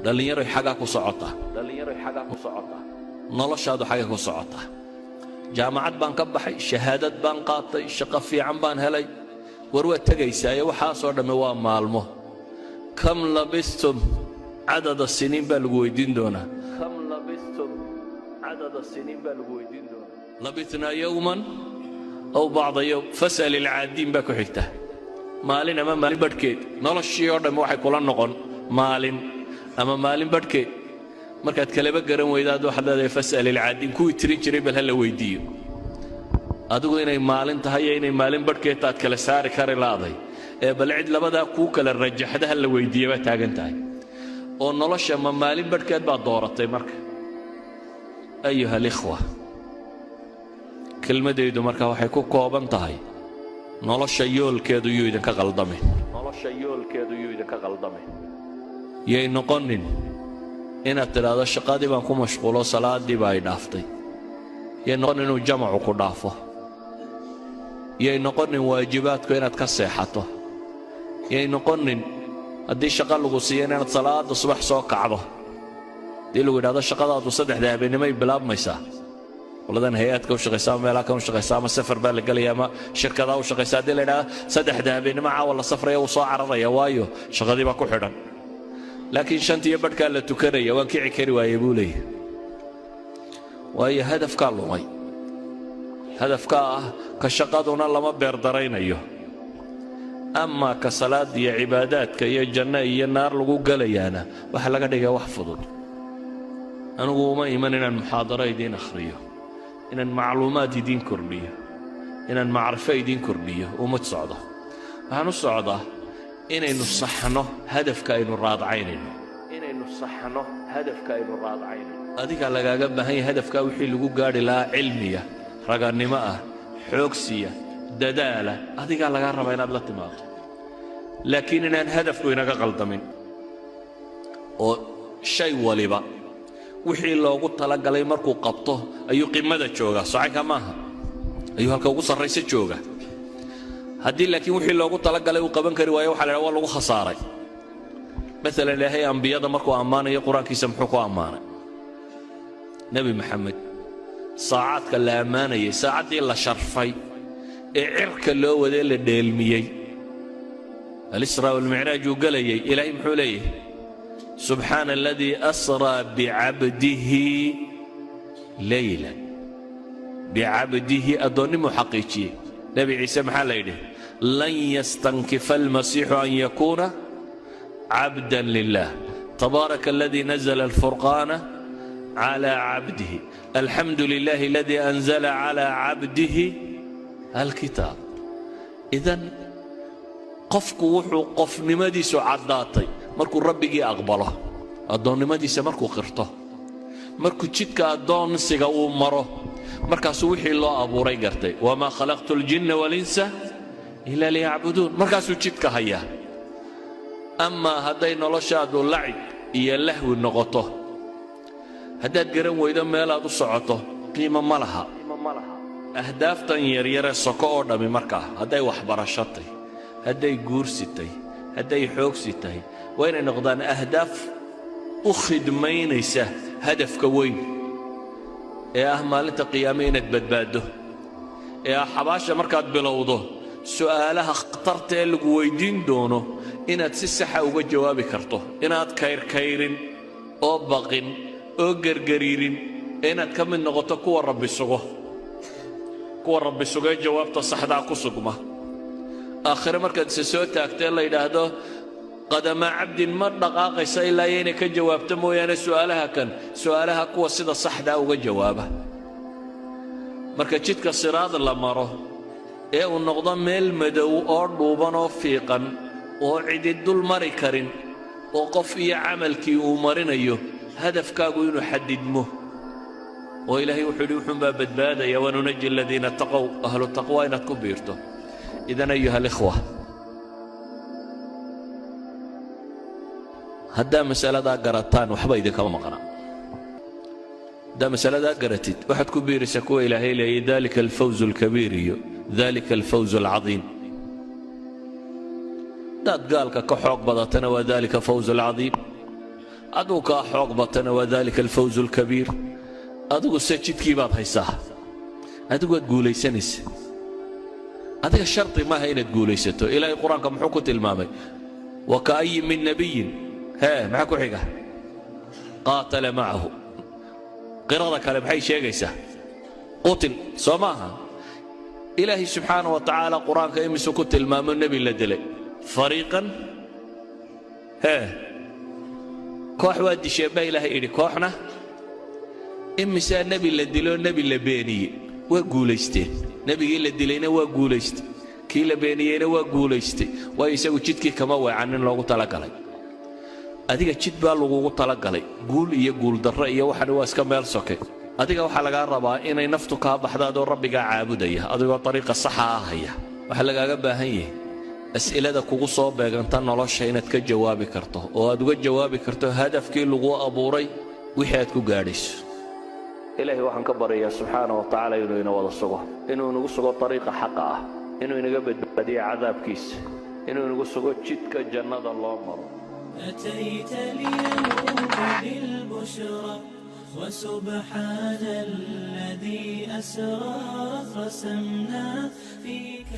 dhalinyaro xaga ku socota noloshaadu xaga ku socota jaamacad baan ka baxay shahaadad baan qaatay shaqo fiican baan helay war waa tagaysaa waxa soo dhamme waa maalmo kam labistum adada siniin baa lagu weydiin doonaa labitna yawman aw ba'da yawm fasal al-aadin baa ku xigta maalin ama maalin badhkeed noloshii oo dhamme waxay kula noqon maalin ama maalin badhkeed markaad kaleba garan weydaad waxaad leedahay fasal al-aadin ku tirin jiray bal hal weydiiyo adigu inay maalin tahay inay maalin badhkeed aad kala saari kari laaday ee bal cid labada ku kala rajaxda hal weydiiyo ba taagan tahay oo nolosha ma maalin badhkeed baa dooratay marka ayuha al-ikhwa kelmadaydu marka waxay ku kooban tahay nolosha yoolkeedu iyo idinka qaldamay yay noqonin inaad tiraahdo shaqadii baan ku mashquulo salaadii baa ay dhaaftay yay noqonin inuu jamacu ku dhaafo yay noqonin waajibaadku inaad ka seexato yay noqonin haddii shaqa lagu siiyo inaad salaada subax soo kacdo dii lagu yidhaahdo shaqadaadu saddexda habeenimay bilaabmaysaa waladan hay'adka u shaqaysaa meelaha ka u shaqaysaa ama safar baa la galayaa ama shirkada u shaqaysaa dii la yidhaahdo saddexda habeenimo caawa la safraya uu soo cararaya waayo shaqadii baa ku xidhan laakiin shantii badhkaa la tukanaya waan kici kari waayey buu leeyahay waayo hadafkaa lumay hadafkaa ah ka shaqaduna lama beerdaraynayo ama ka salaad iyo cibaadaadka iyo janno iyo naar lagu galayaana waxa laga dhigaa wax fudud anigu uma iman inaan muxaadaro idiin akhriyo inaan macluumaad idiin kordhiyo inaan macrifo idiin kordhiyo uma socdo waxaan u socdaa inaynu saxno hadafka aynu raadacaynayno adiga lagaaga baahan yahay hadafka wixii lagu gaari lahaa cilmiya raganimo ah xoogsiya dadaala adiga laga rabaa inaad la timaado laakiin inaan hadafku inaga qaldamin oo shay waliba wixii loogu talagalay markuu qabto ayuu qimada jooga saacka maaha ayuu halka ugu sarreysa jooga haddii laakiin wixii loogu talagalay uu qaban kari waayo waxa la waa lagu khasaaray مثلا ilaahay anbiyada markuu amaanayo quraankiisa muxuu ku amaanay nabi maxamed saacadka la amaanayay saacadii la sharfay ee cirka loo waday la dheelmiyay al-isra wal mi'raj uu galayay ilaahay muxuu leeyahay subhana alladhi asra bi'abdihi laylan bi'abdihi adoni muhaqiqi nabi ciise maxaa la yidhi lan yastankifa al-masih an yakuna عبدا لله تبارك الذي نزل الفرقان على عبده الحمد لله الذي أنزل على عبده الكتاب إذن قفك وحو قف نمدي سعداتي مركو ربك أقبله أدون نمدي سمركو قرته مركو تشتك أدون سيغا أمره مركا سوحي الله أبو ريقرتي وما خلقت الجن والإنس إلا ليعبدون مركا سوحيتك هيا أما هذي نلاشادو لعب يلهو النقطة هذا جرم وإذا ما لا تصعته قيمة ملها أهداف تنير السكور دم مركه هذا وحبر الشطي هذا جورستي هذا حوكستي وين نقدان أهداف أخذ مينيسه هدف كوين يا أهمال قيامين تبدباده يا حباشة مركات بلوضه سؤالها اخترت الجويدين دونه inaad si sax ah uga jawaabi karto inaad kayrin oo baqin oo gargariirin inaad ka mid noqoto kuwa rabbi sugo jawaabta saxda ku sugma aakhir markaad soo taagtay la yiraahdo qadama abdin ma dhaqaaqaysa ilaa inay ka jawaabto mooyane su'aalaha kuwa sida saxda uga jawaaba marka jidka siraad la maro ee uu noqdo meel madow oo dhuuban oo fiiqan oo cidi dul mari karin oo qof iyo amalkii uu marinayo hadafkaagu inuu xadidmo oo ilaahay wuxuu yiri wuxuu baa badbaadaya wa nunajji alladheena taqaw ahlu taqwa inaad ku biirto idan ayuha al-ikhwa hadda mas'alada garataan waxba idinka maqana da mas'alada garatid waxaad ku biiraysaa kuwa ilaahay leeyahay dalika al-fawz al-kabir dalika al-fawz al-azim dad قالك كحوق بدتنا وذلك فوز العظيم adigu kaa xoog batana waa dalika alfawzu alkabiir adigu se jidkii baad haysaa adigu waad guulaysanaysa adiga shardi maaha inaad guulaysato ilaahay qur-aanka muxuu ku tilmaamay waka'ayyin min nabiyin maxaa ku xiga qaatala macahu qirada kale maxay sheegaysaa qutil soo maaha ilaahay subxaanahu wa tacaala qur-aanka imisuu ku tilmaamo nebi la dilay fariiqan koox waa disheen baa ilaahay idhi kooxna imisaa nebi la dilo nebi la beeniyey waa guulaysteen nebigii la dilayna waa guulaystay kii la beeniyeyna waa guulaystay waayo isagu jidkii kama weecan in loogu talagalay adiga jid baa lagugu talagalay guul iyo guuldarro iyo waxani waa iska meel soke adiga waxaa lagaa rabaa inay naftu kaa baxdo adoo rabbigaa caabudaya adigoo ariiqa saxa ah haya waxaa lagaaga baahan yahay as'ilada kugu soo beeganta nolosha inaad ka jawaabi karto oo aad uga jawaabi karto hadafkii lagu abuuray wixii aad ku gaadhayso ilaahay waxaan ka baryayaa subxaana wa tacaala inuu ina wada sugo inuu inagu sugo ariiqa xaqa ah inuu inaga badbaadiyo cadaabkiisa inuu inagu sugo jidka jannada loo maro أتيت اليوم بالبشرى وسبحان الذي أسرى رسمنا فيك